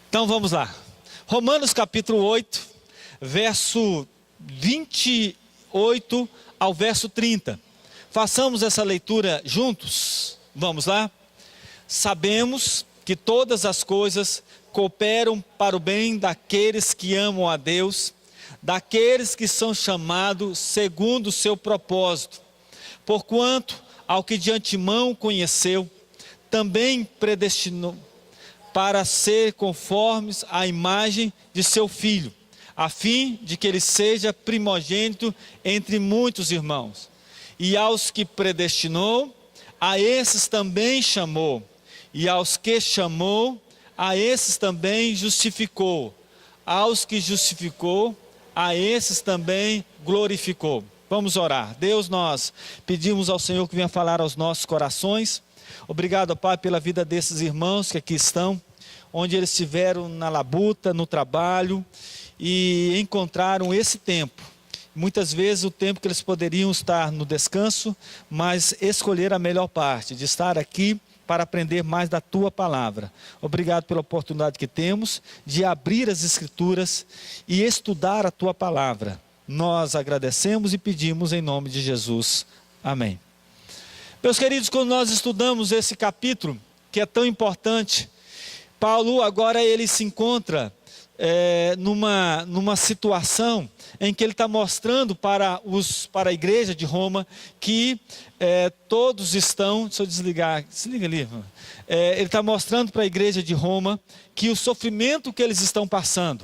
Então vamos lá. Romanos capítulo 8, verso 28 ao verso 30. Façamos essa leitura juntos. Vamos lá? Sabemos que todas as coisas cooperam para o bem daqueles que amam a Deus, daqueles que são chamados segundo o seu propósito. Porquanto, ao que de antemão conheceu, também predestinou para ser conformes à imagem de seu Filho, a fim de que ele seja primogênito entre muitos irmãos. E aos que predestinou, a esses também chamou. E aos que chamou, a esses também justificou. Aos que justificou, a esses também glorificou. Vamos orar. Deus, nós pedimos ao Senhor que venha falar aos nossos corações. Obrigado, Pai, pela vida desses irmãos que aqui estão, onde eles estiveram na labuta, no trabalho, e encontraram esse tempo. Muitas vezes o tempo que eles poderiam estar no descanso, mas escolher a melhor parte, de estar aqui para aprender mais da Tua Palavra. Obrigado pela oportunidade que temos de abrir as Escrituras e estudar a Tua Palavra. Nós agradecemos e pedimos em nome de Jesus. Amém. Meus queridos, quando nós estudamos esse capítulo, que é tão importante, Paulo agora ele se encontra numa situação em que ele está mostrando para a igreja de Roma que todos estão, deixa eu desliga ali, ele está mostrando para a igreja de Roma que o sofrimento que eles estão passando,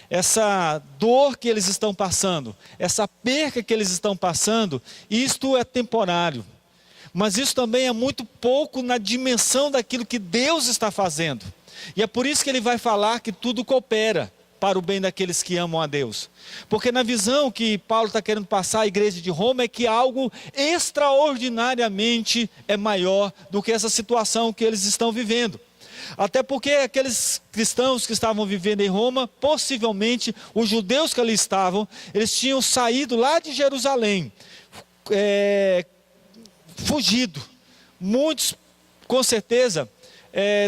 essa dor que eles estão passando, essa perca que eles estão passando, isto é temporário. Mas isso também é muito pouco na dimensão daquilo que Deus está fazendo. E é por isso que ele vai falar que tudo coopera para o bem daqueles que amam a Deus. Porque na visão que Paulo está querendo passar à igreja de Roma é que algo extraordinariamente é maior do que essa situação que eles estão vivendo. Até porque aqueles cristãos que estavam vivendo em Roma, possivelmente os judeus que ali estavam, eles tinham saído lá de Jerusalém, fugido. Muitos, com certeza,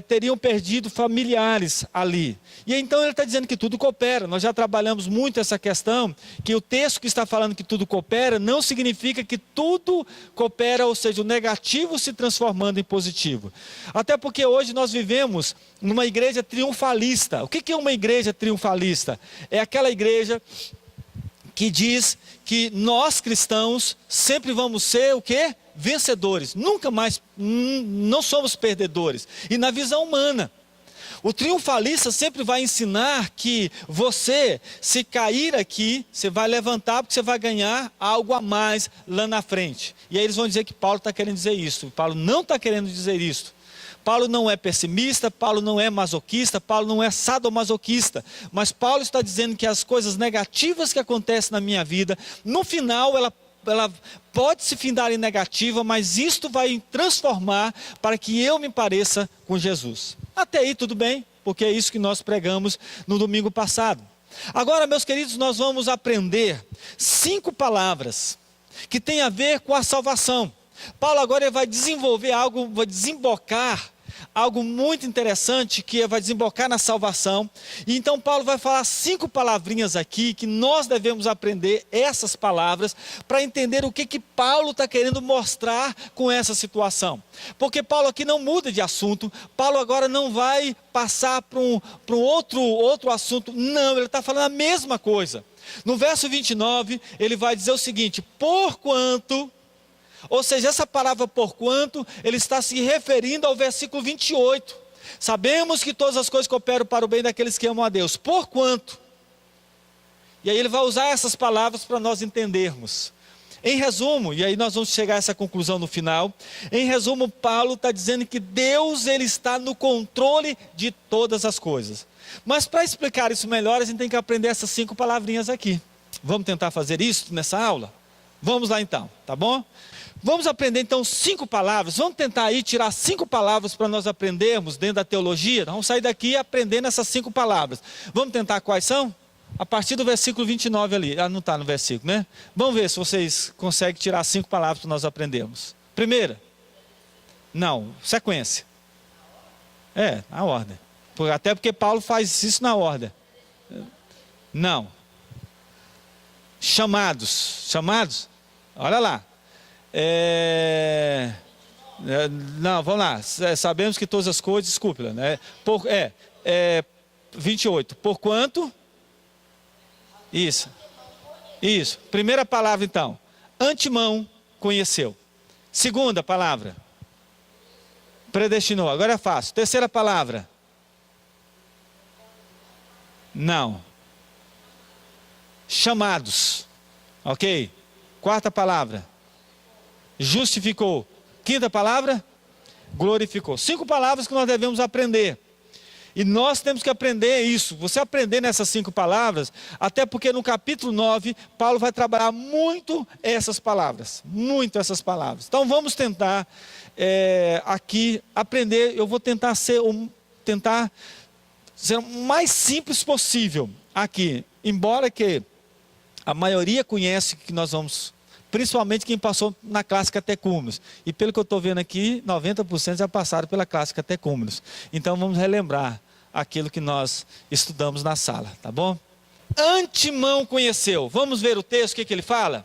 teriam perdido familiares ali. E então ele está dizendo que tudo coopera. Nós já trabalhamos muito essa questão, que o texto que está falando que tudo coopera, não significa que tudo coopera, ou seja, o negativo se transformando em positivo. Até porque hoje nós vivemos numa igreja triunfalista. O que é uma igreja triunfalista? É aquela igreja que diz que nós cristãos sempre vamos ser o quê? Vencedores, nunca mais, não somos perdedores. E na visão humana, o triunfalista sempre vai ensinar que você, se cair aqui, você vai levantar porque você vai ganhar algo a mais lá na frente. E aí eles vão dizer que Paulo está querendo dizer isso. Paulo não está querendo dizer isso. Paulo não é pessimista, Paulo não é masoquista, Paulo não é sadomasoquista. Mas Paulo está dizendo que as coisas negativas que acontecem na minha vida, no final ela pode se findar em negativa, mas isto vai transformar para que eu me pareça com Jesus. Até aí tudo bem, porque é isso que nós pregamos no domingo passado. Agora, meus queridos, nós vamos aprender 5 palavras que tem a ver com a salvação. Paulo agora ele vai desenvolver algo, vai desembocar algo muito interessante, que vai desembocar na salvação. E então Paulo vai falar 5 palavrinhas aqui, que nós devemos aprender essas palavras, para entender o que Paulo está querendo mostrar com essa situação. Porque Paulo aqui não muda de assunto, Paulo agora não vai passar para um outro assunto, não, ele está falando a mesma coisa. No verso 29, ele vai dizer o seguinte: porquanto... Ou seja, essa palavra porquanto, ele está se referindo ao versículo 28. Sabemos que todas as coisas cooperam para o bem daqueles que amam a Deus. Porquanto. E aí ele vai usar essas palavras para nós entendermos. Em resumo, e aí nós vamos chegar a essa conclusão no final. Em resumo, Paulo está dizendo que Deus ele está no controle de todas as coisas. Mas para explicar isso melhor, a gente tem que aprender essas 5 palavrinhas aqui. Vamos tentar fazer isso nessa aula? Vamos lá então, tá bom? Vamos aprender então 5 palavras, vamos tentar aí tirar 5 palavras para nós aprendermos dentro da teologia. Vamos sair daqui aprendendo essas 5 palavras. Vamos tentar quais são? A partir do versículo 29 ali, não está no versículo, né? Vamos ver se vocês conseguem tirar 5 palavras para nós aprendermos. Primeira? Não, sequência. A ordem. Até porque Paulo faz isso na ordem. Não. Chamados? Olha lá. Não, vamos lá. Sabemos que todas as coisas, desculpe, né? 28. Porquanto? Isso. Primeira palavra então. Antemão conheceu. Segunda palavra. Predestinou. Agora é fácil. Terceira palavra. Não. Chamados. Ok? Quarta palavra. Justificou. Quinta palavra. Glorificou. 5 palavras que nós devemos aprender. E nós temos que aprender isso. Você aprender nessas 5 palavras, até porque no capítulo 9, Paulo vai trabalhar muito essas palavras. Muito essas palavras. Então vamos tentar aqui aprender. Eu vou tentar ser o mais simples possível aqui. Embora que a maioria conhece que nós vamos, principalmente quem passou na classe catecúmenos. E pelo que eu estou vendo aqui, 90% já passaram pela classe catecúmenos. Então vamos relembrar aquilo que nós estudamos na sala, tá bom? Antemão conheceu. Vamos ver o texto, o que ele fala?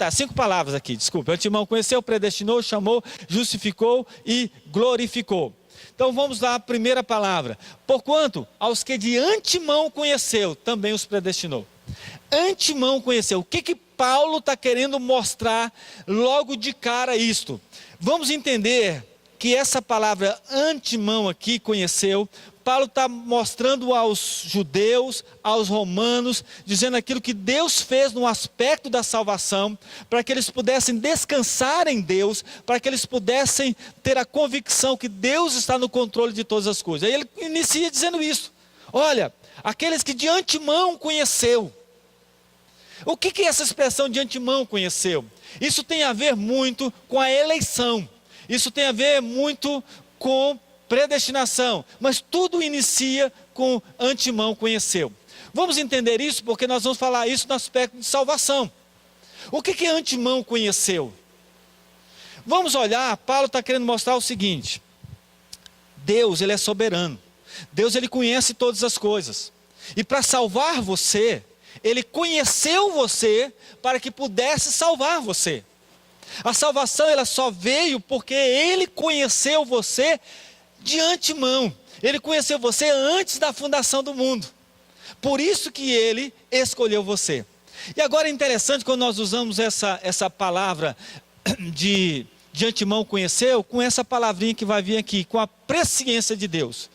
5 palavras aqui, desculpa. Antemão conheceu, predestinou, chamou, justificou e glorificou. Então vamos lá, a primeira palavra. Porquanto, aos que de antemão conheceu, também os predestinou. Antemão conheceu. O que Paulo está querendo mostrar logo de cara isto? Vamos entender que essa palavra antemão aqui, conheceu, Paulo está mostrando aos judeus, aos romanos, dizendo aquilo que Deus fez no aspecto da salvação, para que eles pudessem descansar em Deus, para que eles pudessem ter a convicção que Deus está no controle de todas as coisas. Aí ele inicia dizendo isso. Olha, aqueles que de antemão conheceu. O que é essa expressão de antemão conheceu? Isso tem a ver muito com a eleição. Isso tem a ver muito com predestinação, mas tudo inicia com antemão conheceu. Vamos entender isso porque nós vamos falar isso no aspecto de salvação. O que é antemão conheceu? Vamos olhar, Paulo está querendo mostrar o seguinte: Deus, ele é soberano. Deus, ele conhece todas as coisas. E para salvar você, ele conheceu você para que pudesse salvar você. A salvação, ela só veio porque ele conheceu você de antemão. Ele conheceu você antes da fundação do mundo. Por isso que ele escolheu você. E agora é interessante quando nós usamos essa palavra de antemão conheceu, com essa palavrinha que vai vir aqui, com a presciência de Deus.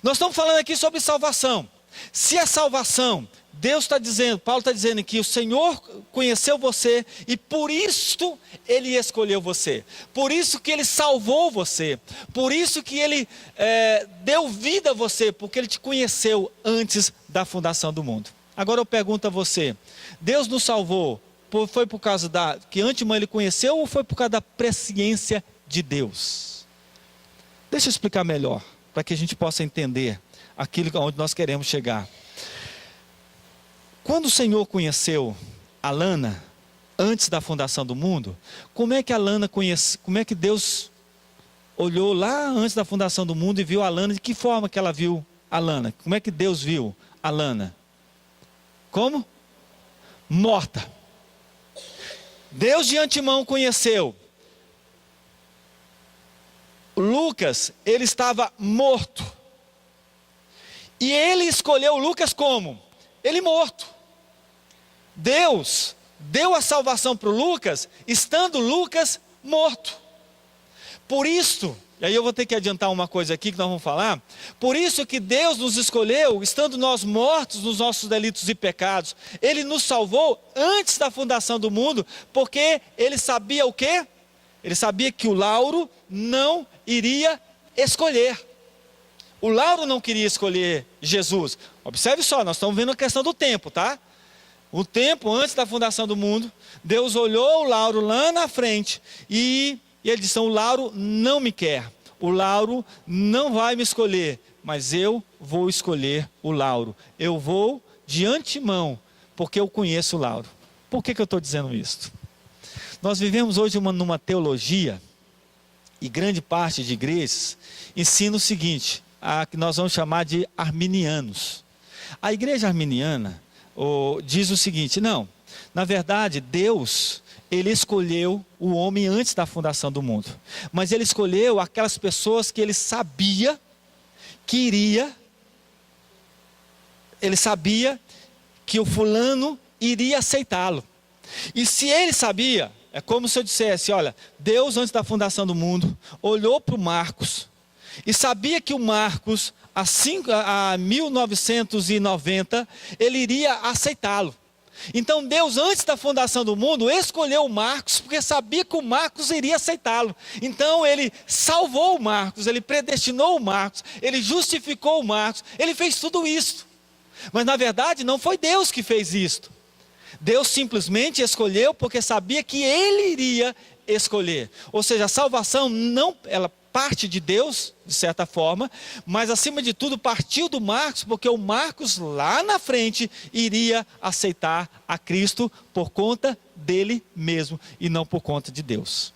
Nós estamos falando aqui sobre salvação. Se a salvação, Deus está dizendo, Paulo está dizendo que o Senhor conheceu você e por isso Ele escolheu você. Por isso que Ele salvou você. Por isso que Ele deu vida a você, porque Ele te conheceu antes da fundação do mundo. Agora eu pergunto a você, Deus nos salvou, foi por causa que antemão Ele conheceu ou foi por causa da presciência de Deus? Deixa eu explicar melhor, para que a gente possa entender aquilo onde nós queremos chegar. Quando o Senhor conheceu a Lana, antes da fundação do mundo, como é que a Lana conhece, como é que Deus olhou lá antes da fundação do mundo e viu a Lana? De que forma que ela viu a Lana? Como é que Deus viu a Lana? Como? Morta. Deus de antemão conheceu. Lucas, ele estava morto. E ele escolheu Lucas como? Ele morto. Deus deu a salvação para o Lucas, estando Lucas morto. Por isso, e aí eu vou ter que adiantar uma coisa aqui que nós vamos falar. Por isso que Deus nos escolheu, estando nós mortos nos nossos delitos e pecados. Ele nos salvou antes da fundação do mundo, porque Ele sabia o quê? Ele sabia que o Lauro não iria escolher. O Lauro não queria escolher Jesus. Observe só, nós estamos vendo a questão do tempo, tá? O tempo antes da fundação do mundo, Deus olhou o Lauro lá na frente e ele disse: o Lauro não me quer, o Lauro não vai me escolher, mas eu vou escolher o Lauro. Eu vou de antemão, porque eu conheço o Lauro. Por que eu estou dizendo isso? Nós vivemos hoje numa teologia, e grande parte de igrejas ensina o seguinte: que nós vamos chamar de arminianos. A igreja arminiana diz o seguinte: não, na verdade Deus, Ele escolheu o homem antes da fundação do mundo, mas Ele escolheu aquelas pessoas que Ele sabia que que o fulano iria aceitá-lo. E se Ele sabia, é como se eu dissesse: olha, Deus antes da fundação do mundo olhou para o Marcos e sabia que o Marcos, a 1990, ele iria aceitá-lo. Então Deus, antes da fundação do mundo, escolheu o Marcos, porque sabia que o Marcos iria aceitá-lo. Então Ele salvou o Marcos, Ele predestinou o Marcos, Ele justificou o Marcos, Ele fez tudo isso. Mas na verdade não foi Deus que fez isto. Deus simplesmente escolheu porque sabia que Ele iria escolher. Ou seja, a salvação ela parte de Deus, de certa forma, mas acima de tudo partiu do Marcos, porque o Marcos lá na frente iria aceitar a Cristo por conta dele mesmo e não por conta de Deus.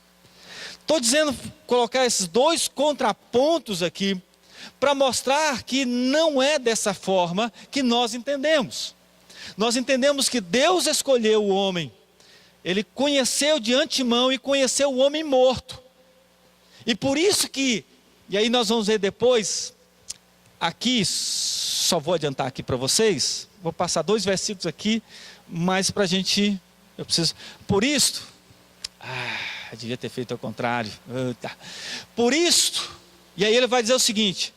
Estou dizendo, colocar esses dois contrapontos aqui, para mostrar que não é dessa forma que nós entendemos. Nós entendemos que Deus escolheu o homem, Ele conheceu de antemão e conheceu o homem morto. E por isso que, e aí nós vamos ver depois, aqui, só vou adiantar aqui para vocês, vou passar 2 versículos aqui, mas para a gente, por isto, devia ter feito ao contrário, por isto, e aí ele vai dizer o seguinte: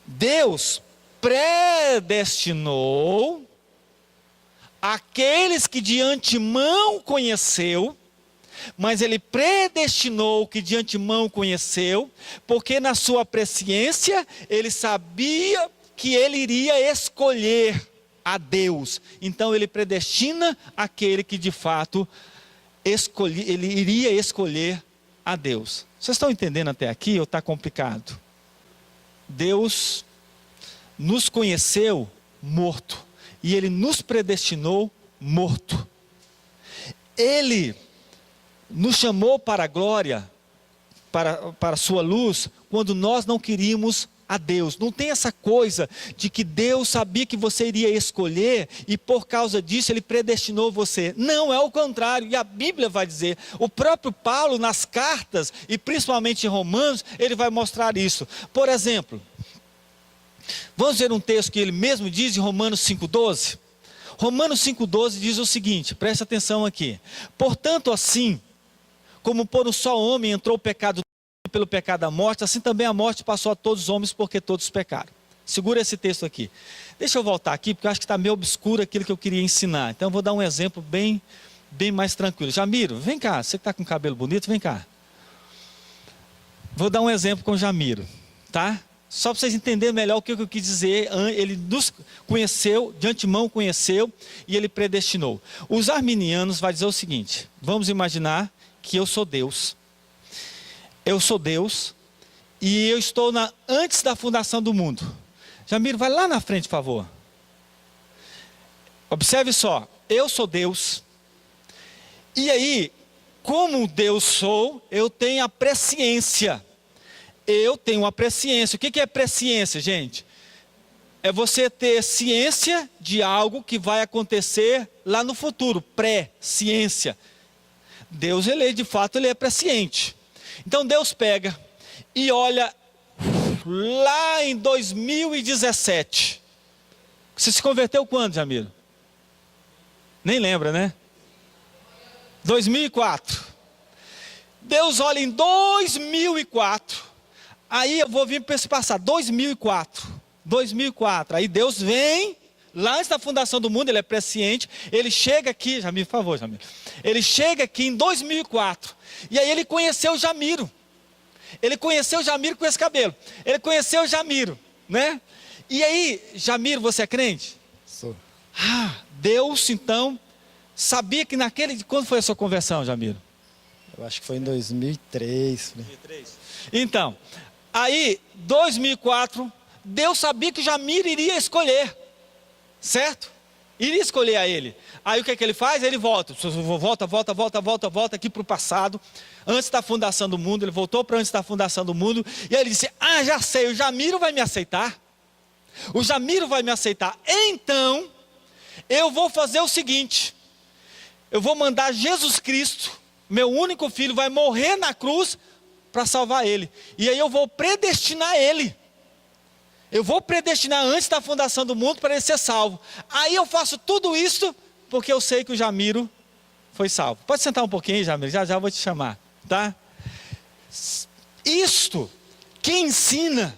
Deus predestinou aqueles que de antemão conheceu, mas Ele predestinou o que de antemão conheceu, porque na sua presciência Ele sabia que Ele iria escolher a Deus. Então Ele predestina aquele que de fato Ele iria escolher a Deus. Vocês estão entendendo até aqui ou está complicado? Deus nos conheceu morto e Ele nos predestinou morto. Ele nos chamou para a glória, para a sua luz, quando nós não queríamos a Deus. Não tem essa coisa de que Deus sabia que você iria escolher e por causa disso Ele predestinou você. Não, é o contrário, e a Bíblia vai dizer, o próprio Paulo nas cartas, e principalmente em Romanos, ele vai mostrar isso. Por exemplo, vamos ver um texto que ele mesmo diz em Romanos 5,12. Romanos 5,12 diz o seguinte, presta atenção aqui: portanto assim, como por um só homem entrou o pecado pelo pecado a morte, assim também a morte passou a todos os homens, porque todos pecaram. Segura esse texto aqui. Deixa eu voltar aqui, porque eu acho que está meio obscuro aquilo que eu queria ensinar. Então eu vou dar um exemplo bem mais tranquilo. Jamiro, vem cá, você que está com cabelo bonito, vem cá. Vou dar um exemplo com o Jamiro, tá? Só para vocês entenderem melhor o que eu quis dizer. Ele nos conheceu, de antemão conheceu, e Ele predestinou. Os arminianos vão dizer o seguinte: vamos imaginar que eu sou Deus. Eu sou Deus e eu estou antes da fundação do mundo. Jamiro, vai lá na frente, por favor. Observe só, eu sou Deus. E aí, como Deus sou, eu tenho a presciência. Eu tenho a presciência. O que é presciência, gente? É você ter ciência de algo que vai acontecer lá no futuro. Pré-ciência. Deus, de fato, Ele é presciente. Então Deus pega e olha lá em 2017. Você se converteu quando, Jamiro? Nem lembra, né? 2004. Deus olha em 2004. Aí eu vou vir para esse passado, 2004. Aí Deus vem, lá antes da fundação do mundo, Ele é presciente. Ele chega aqui, Jamiro, por favor, Jamiro. Ele chega aqui em 2004. E aí Ele conheceu o Jamiro. Ele conheceu o Jamiro com esse cabelo. Ele conheceu o Jamiro, né? E aí, Jamiro, você é crente? Sou. Deus, então, sabia que quando foi a sua conversão, Jamiro? Eu acho que foi em 2003. 2003. Então, aí, 2004, Deus sabia que o Jamiro iria escolher. Certo? iria escolher a ele. Aí o que é que ele faz? Ele volta aqui para o passado, antes da fundação do mundo. Ele voltou para antes da fundação do mundo, e aí ele disse: já sei, o Jamiro vai me aceitar. O Jamiro vai me aceitar. Então, eu vou fazer o seguinte: eu vou mandar Jesus Cristo, meu único filho, vai morrer na cruz para salvar ele. E aí eu vou predestinar ele. Eu vou predestinar antes da fundação do mundo para ele ser salvo. Aí eu faço tudo isso porque eu sei que o Jamiro foi salvo. Pode sentar um pouquinho aí, Jamiro, já vou te chamar, tá? Isto que ensina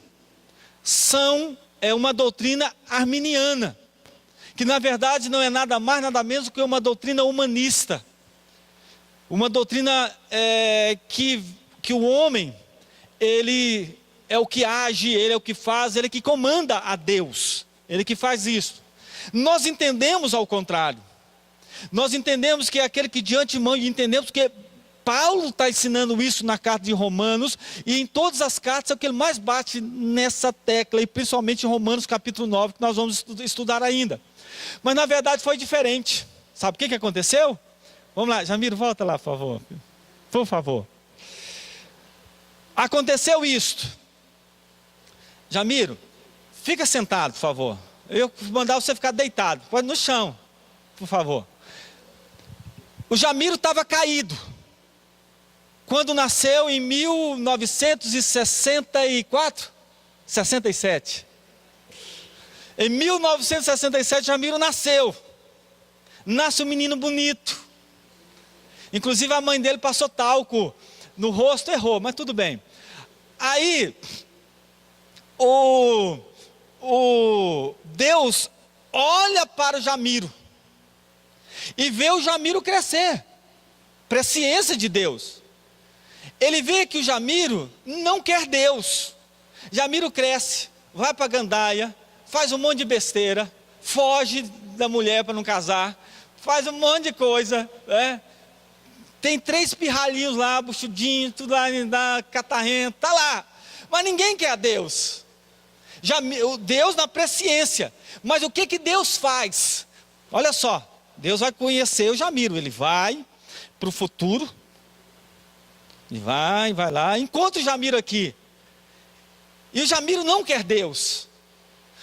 é uma doutrina arminiana, que na verdade não é nada mais, nada menos que uma doutrina humanista. Uma doutrina que o homem, ele é o que age, ele é o que faz, ele é que comanda a Deus, ele que faz isso. Nós entendemos ao contrário. Nós entendemos que é aquele que de antemão, e entendemos que Paulo está ensinando isso na carta de Romanos, e em todas as cartas é o que ele mais bate nessa tecla, e principalmente em Romanos capítulo 9, que nós vamos estudar ainda. Mas na verdade foi diferente. Sabe o que aconteceu? Vamos lá, Jamiro, volta lá, por favor. Por favor. Aconteceu isto. Jamiro, fica sentado, por favor. Eu vou mandar você ficar deitado, pode no chão, por favor. O Jamiro estava caído quando nasceu em 1964, 67. Em 1967, Jamiro nasceu. Nasce um menino bonito. Inclusive a mãe dele passou talco no rosto, errou, mas tudo bem. Aí, o Deus olha para o Jamiro e vê o Jamiro crescer, presciência de Deus. Ele vê que o Jamiro não quer Deus. Jamiro cresce, vai para a gandaia, faz um monte de besteira, foge da mulher para não casar, faz um monte de coisa, né? Tem 3 pirralhinhos lá, buchudinho, tudo lá, catarrento, tá lá. Mas ninguém quer a Deus. Deus na presciência. Mas o que Deus faz? Olha só, Deus vai conhecer o Jamiro. Ele vai para o futuro. E vai lá, encontra o Jamiro aqui. E o Jamiro não quer Deus.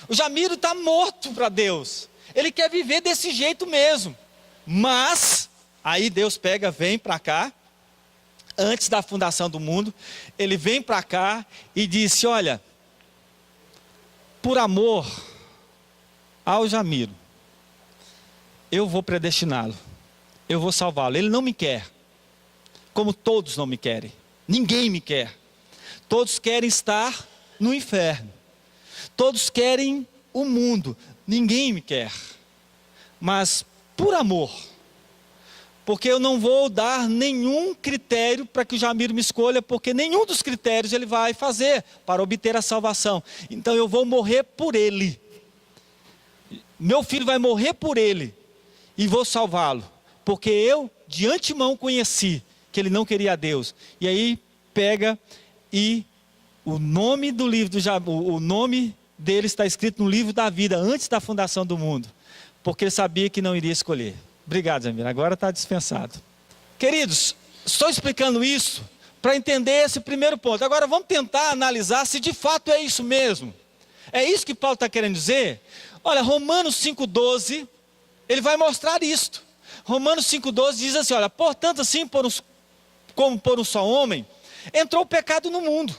O Jamiro está morto para Deus. Ele quer viver desse jeito mesmo. Mas aí Deus vem para cá, antes da fundação do mundo, ele vem para cá e disse: olha, por amor ao Jamiro, eu vou predestiná-lo, eu vou salvá-lo. Ele não me quer, como todos não me querem, ninguém me quer. Todos querem estar no inferno, todos querem o mundo, ninguém me quer. Mas por amor, porque eu não vou dar nenhum critério para que o Jamiro me escolha, porque nenhum dos critérios ele vai fazer para obter a salvação. Então eu vou morrer por ele. Meu filho vai morrer por ele e vou salvá-lo, porque eu de antemão conheci que ele não queria a Deus. E aí pega e o nome do livro o nome dele está escrito no livro da vida antes da fundação do mundo, porque ele sabia que não iria escolher. Obrigado, Jamiro. Agora está dispensado. Queridos, estou explicando isso para entender esse primeiro ponto. Agora vamos tentar analisar se de fato é isso mesmo. É isso que Paulo está querendo dizer? Olha, Romanos 5,12, ele vai mostrar isto. Romanos 5,12 diz assim: olha, portanto assim como por um só homem, entrou o pecado no mundo.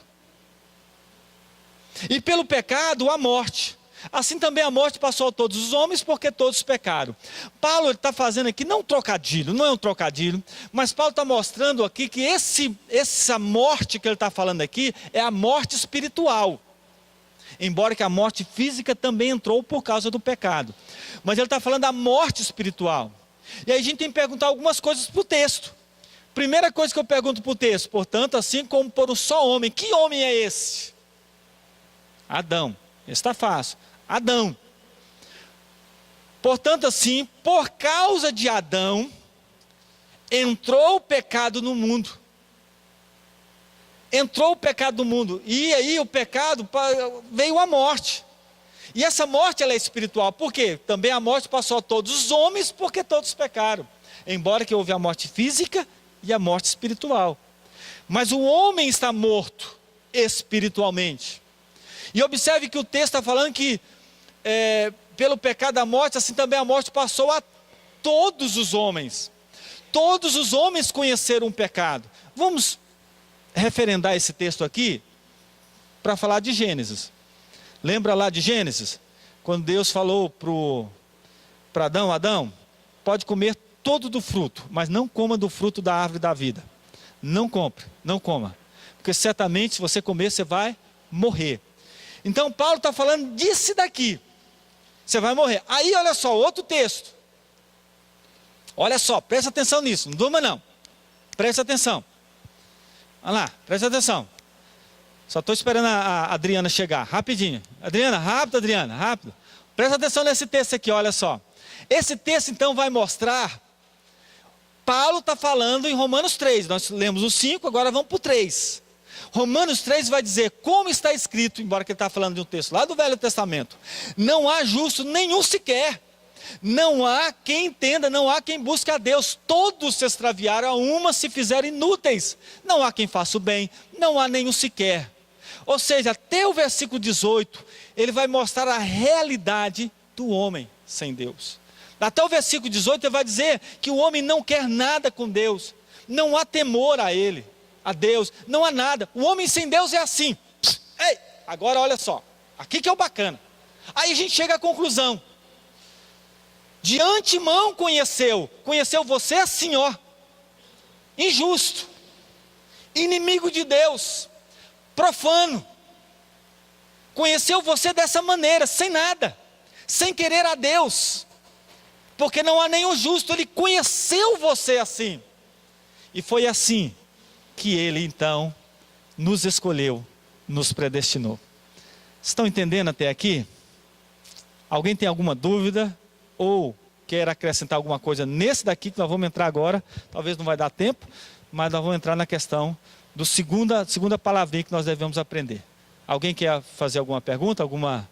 E pelo pecado a morte. Assim também a morte passou a todos os homens, porque todos pecaram. Paulo está fazendo aqui, não um trocadilho, não é um trocadilho, mas Paulo está mostrando aqui que essa morte que ele está falando aqui é a morte espiritual. Embora que a morte física também entrou por causa do pecado. Mas ele está falando da morte espiritual. E aí a gente tem que perguntar algumas coisas para o texto. Primeira coisa que eu pergunto para o texto: portanto, assim como por um só homem. Que homem é esse? Adão. Esse está fácil. Adão. Portanto, assim, por causa de Adão, entrou o pecado no mundo. Entrou o pecado no mundo. E aí o pecado veio a morte. E essa morte ela é espiritual. Por quê? Também a morte passou a todos os homens porque todos pecaram. Embora que houve a morte física e a morte espiritual. Mas o homem está morto espiritualmente. E observe que o texto está falando que pelo pecado da morte, assim também a morte passou a todos os homens. Todos os homens conheceram o pecado. Vamos referendar esse texto aqui para falar de Gênesis. Lembra lá de Gênesis? Quando Deus falou para Adão, Adão, pode comer todo do fruto, mas não coma do fruto da árvore da vida. Não compre, não coma. Porque certamente se você comer, você vai morrer. Então Paulo está falando disso daqui. Você vai morrer. Aí olha só, outro texto. Olha só, presta atenção nisso, não durma não. Presta atenção. Olha lá, presta atenção. Só estou esperando a Adriana chegar, rapidinho. Adriana, rápido, Adriana, rápido. Presta atenção nesse texto aqui, olha só. Esse texto então vai mostrar, Paulo está falando em Romanos 3, nós lemos o 5, agora vamos para o 3. Romanos 3 vai dizer, como está escrito, embora que ele está falando de um texto lá do Velho Testamento, não há justo nenhum sequer, não há quem entenda, não há quem busque a Deus, todos se extraviaram, a uma se fizeram inúteis, não há quem faça o bem, não há nenhum sequer. Ou seja, até o versículo 18, ele vai mostrar a realidade do homem sem Deus. Até o versículo 18 ele vai dizer que o homem não quer nada com Deus, não há temor a ele, a Deus, não há nada. O homem sem Deus é assim. Ei, agora olha só, aqui que é o bacana. Aí a gente chega à conclusão. De antemão conheceu você assim, ó, injusto, inimigo de Deus, profano. Conheceu você dessa maneira, sem nada, sem querer a Deus, porque não há nenhum justo. Ele conheceu você assim, e foi assim que ele então nos escolheu, nos predestinou. Estão entendendo até aqui? Alguém tem alguma dúvida? Ou quer acrescentar alguma coisa nesse daqui que nós vamos entrar agora? Talvez não vai dar tempo, mas nós vamos entrar na questão do segunda palavrinha que nós devemos aprender. Alguém quer fazer alguma pergunta? Alguma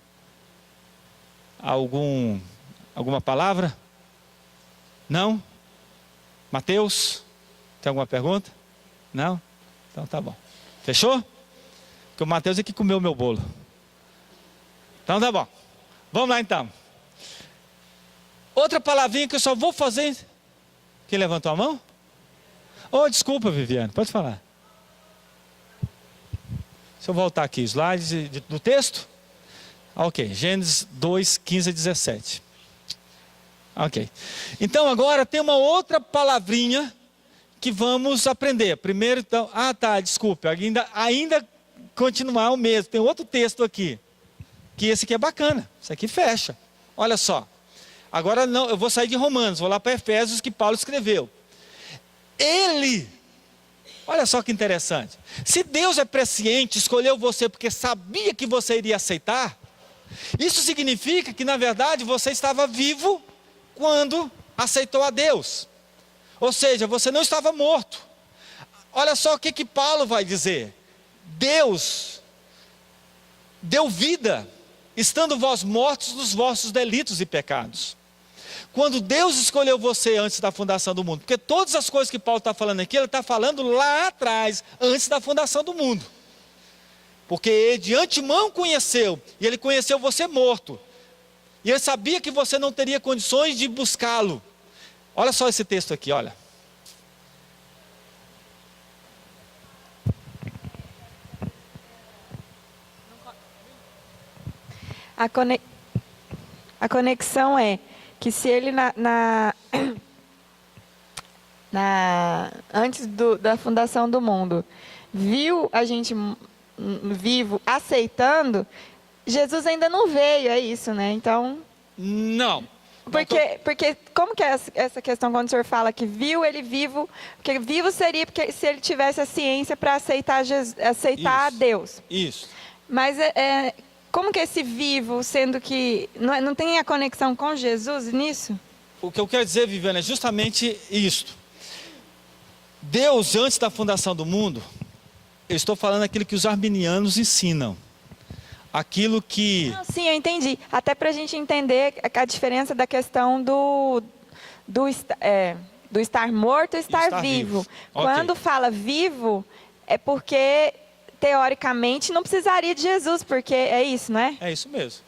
palavra? Não? Mateus? Tem alguma pergunta? Não? Então tá bom. Fechou? Porque o Mateus é que comeu o meu bolo. Então tá bom. Vamos lá então. Outra palavrinha que eu só vou fazer. Quem levantou a mão? Oh, desculpa, Viviane, pode falar. Deixa eu voltar aqui, slides do texto. Ok, Gênesis 2, 15 a 17. Ok. Então agora tem uma outra palavrinha que vamos aprender. Primeiro então, desculpe, ainda continuar o mesmo. Tem outro texto aqui, que esse aqui é bacana, esse aqui fecha. Olha só. Agora não, eu vou sair de Romanos, vou lá para Efésios que Paulo escreveu. Ele, olha só que interessante. Se Deus é presciente, escolheu você porque sabia que você iria aceitar, isso significa que na verdade você estava vivo quando aceitou a Deus. Ou seja, você não estava morto. Olha só o que Paulo vai dizer. Deus deu vida, estando vós mortos nos vossos delitos e pecados. Quando Deus escolheu você antes da fundação do mundo, porque todas as coisas que Paulo está falando aqui, ele está falando lá atrás, antes da fundação do mundo. Porque ele de antemão conheceu, e ele conheceu você morto. E ele sabia que você não teria condições de buscá-lo. Olha só esse texto aqui, olha. A conexão é que se ele antes da fundação do mundo viu a gente vivo aceitando, Jesus ainda não veio, é isso, né? Então não. Porque como que é essa questão quando o senhor fala que viu ele vivo? Porque vivo seria porque se ele tivesse a ciência para aceitar a Deus. Isso. Mas como que é esse vivo, sendo que não tem a conexão com Jesus nisso? O que eu quero dizer, Viviane, é justamente isto. Deus, antes da fundação do mundo, eu estou falando aquilo que os arminianos ensinam. aquilo que... Não, sim, eu entendi. Até para a gente entender a diferença da questão do estar morto e estar vivo. Quando fala vivo, é porque, teoricamente, não precisaria de Jesus, porque é isso, não é? É isso mesmo.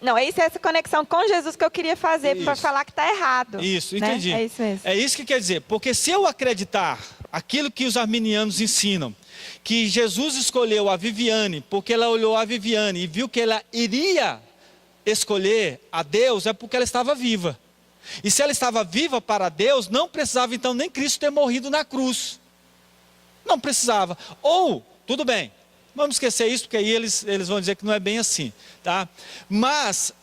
Não, é essa conexão com Jesus que eu queria fazer, para falar que está errado. Isso, né? entendi. É isso mesmo. É isso que quer dizer, porque se eu acreditar aquilo que os arminianos ensinam, que Jesus escolheu a Viviane, porque ela olhou a Viviane e viu que ela iria escolher a Deus, é porque ela estava viva. E se ela estava viva para Deus, não precisava então nem Cristo ter morrido na cruz. Não precisava. Ou, tudo bem, vamos esquecer isso, porque aí eles vão dizer que não é bem assim, tá? Mas,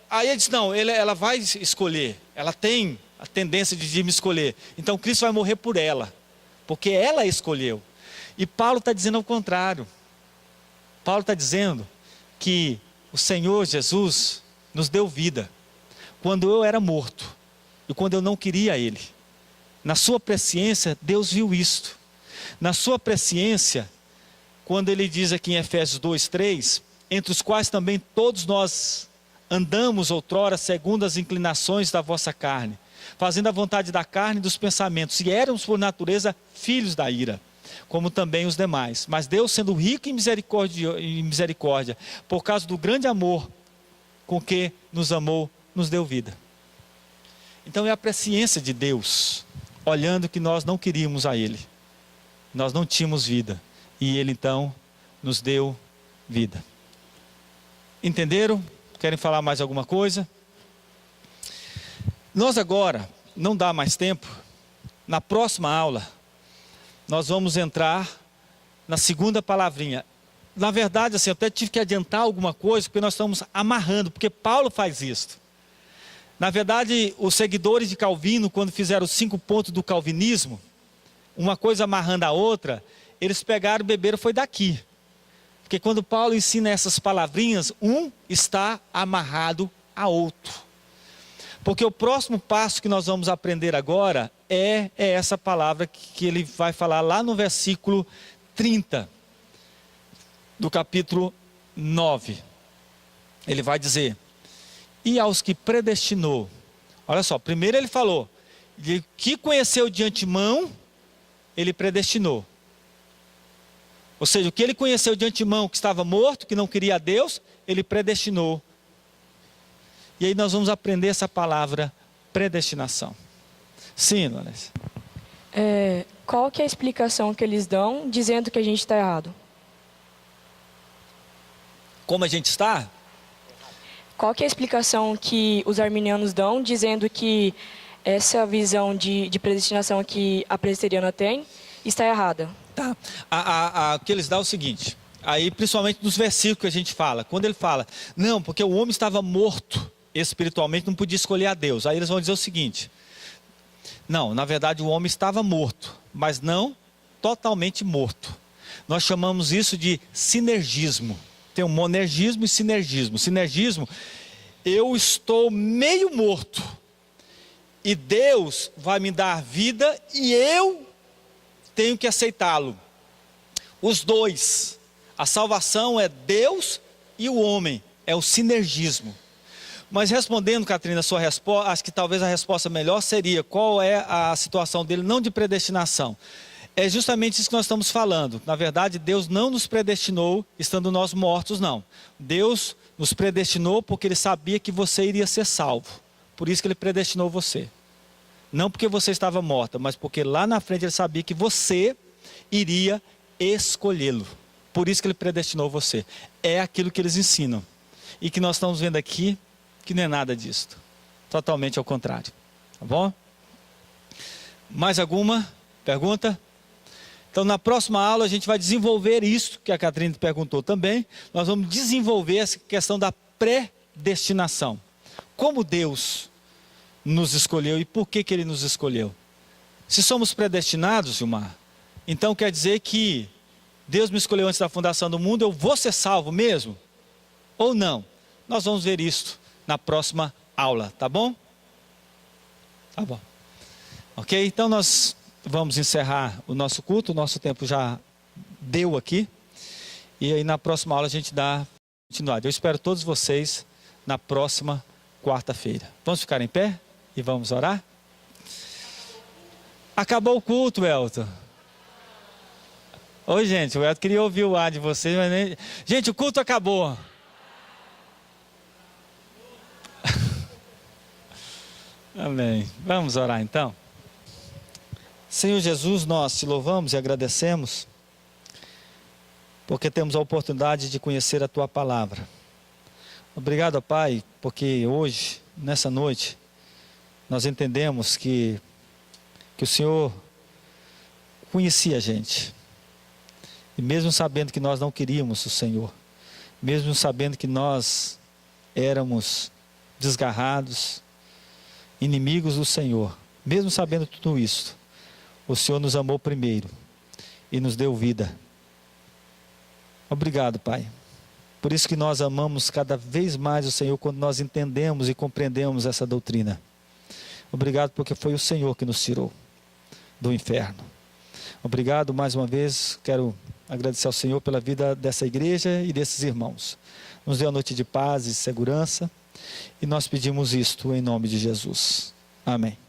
aí ele diz, não, ela vai escolher, ela tem a tendência de me escolher. Então Cristo vai morrer por ela, porque ela escolheu. E Paulo está dizendo ao contrário. Paulo está dizendo que o Senhor Jesus nos deu vida, quando eu era morto, e quando eu não queria Ele. Na sua presciência, Deus viu isto. Na sua presciência, quando ele diz aqui em Efésios 2:3, entre os quais também todos nós andamos outrora segundo as inclinações da vossa carne, fazendo a vontade da carne e dos pensamentos, e éramos por natureza filhos da ira, como também os demais. Mas Deus, sendo rico em misericórdia, por causa do grande amor com que nos amou, nos deu vida. Então é a presciência de Deus, olhando que nós não queríamos a Ele, nós não tínhamos vida, e Ele então nos deu vida. Entenderam? Querem falar mais alguma coisa? Nós agora, não dá mais tempo, na próxima aula, nós vamos entrar na segunda palavrinha. Na verdade, assim, eu até tive que adiantar alguma coisa, porque nós estamos amarrando, porque Paulo faz isso. Na verdade, os seguidores de Calvino, quando fizeram os 5 pontos do calvinismo, uma coisa amarrando a outra, eles pegaram e beberam, foi daqui. Porque quando Paulo ensina essas palavrinhas, um está amarrado a outro. Porque o próximo passo que nós vamos aprender agora é essa palavra que ele vai falar lá no versículo 30, do capítulo 9. Ele vai dizer, e aos que predestinou. Olha só, primeiro ele falou, de que conheceu de antemão, ele predestinou. Ou seja, o que ele conheceu de antemão, que estava morto, que não queria a Deus, ele predestinou. E aí nós vamos aprender essa palavra, predestinação. Sim, Larissa. Qual que é a explicação que eles dão, dizendo que a gente está errado? Como a gente está? Qual que é a explicação que os arminianos dão, dizendo que essa visão de predestinação que a presbiteriana tem, está errada? Tá. O que eles dão é o seguinte, aí principalmente nos versículos que a gente fala, quando ele fala, não, porque o homem estava morto espiritualmente, não podia escolher a Deus. Aí eles vão dizer o seguinte, não, na verdade o homem estava morto, mas não totalmente morto. Nós chamamos isso de sinergismo. Tem um monergismo e sinergismo. Sinergismo, eu estou meio morto, e Deus vai me dar vida, e eu tenho que aceitá-lo. Os dois. A salvação é Deus e o homem. É o sinergismo. Mas respondendo, Catrina, a sua resposta, acho que talvez a resposta melhor seria, qual é a situação dele, não de predestinação. É justamente isso que nós estamos falando. Na verdade, Deus não nos predestinou estando nós mortos, não. Deus nos predestinou porque Ele sabia que você iria ser salvo. Por isso que Ele predestinou você. Não porque você estava morta, mas porque lá na frente Ele sabia que você iria escolhê-lo. Por isso que Ele predestinou você. É aquilo que eles ensinam. E que nós estamos vendo aqui, que não é nada disso. Totalmente ao contrário. Tá bom? Mais alguma pergunta? Então na próxima aula a gente vai desenvolver isso, que a Catrine perguntou também. Nós vamos desenvolver essa questão da predestinação. Como Deus nos escolheu e por que Ele nos escolheu. Se somos predestinados, Gilmar, então quer dizer que Deus me escolheu antes da fundação do mundo, eu vou ser salvo mesmo? Ou não? Nós vamos ver isso na próxima aula, tá bom? Tá bom. Ok? Então nós vamos encerrar o nosso culto, o nosso tempo já deu aqui. E aí na próxima aula a gente dá continuar. Eu espero todos vocês na próxima quarta-feira. Vamos ficar em pé e vamos orar? Acabou o culto, Elton. Oi, gente, o Elton queria ouvir o ar de vocês, mas nem... Gente, o culto acabou. Amém. Vamos orar então? Senhor Jesus, nós te louvamos e agradecemos, porque temos a oportunidade de conhecer a Tua Palavra. Obrigado, Pai, porque hoje, nessa noite, nós entendemos que o Senhor conhecia a gente. E mesmo sabendo que nós não queríamos o Senhor, mesmo sabendo que nós éramos desgarrados, inimigos do Senhor, mesmo sabendo tudo isso, o Senhor nos amou primeiro e nos deu vida. Obrigado, Pai. Por isso que nós amamos cada vez mais o Senhor quando nós entendemos e compreendemos essa doutrina. Obrigado porque foi o Senhor que nos tirou do inferno. Obrigado mais uma vez, quero agradecer ao Senhor pela vida dessa igreja e desses irmãos. Nos deu a noite de paz e segurança e nós pedimos isto em nome de Jesus. Amém.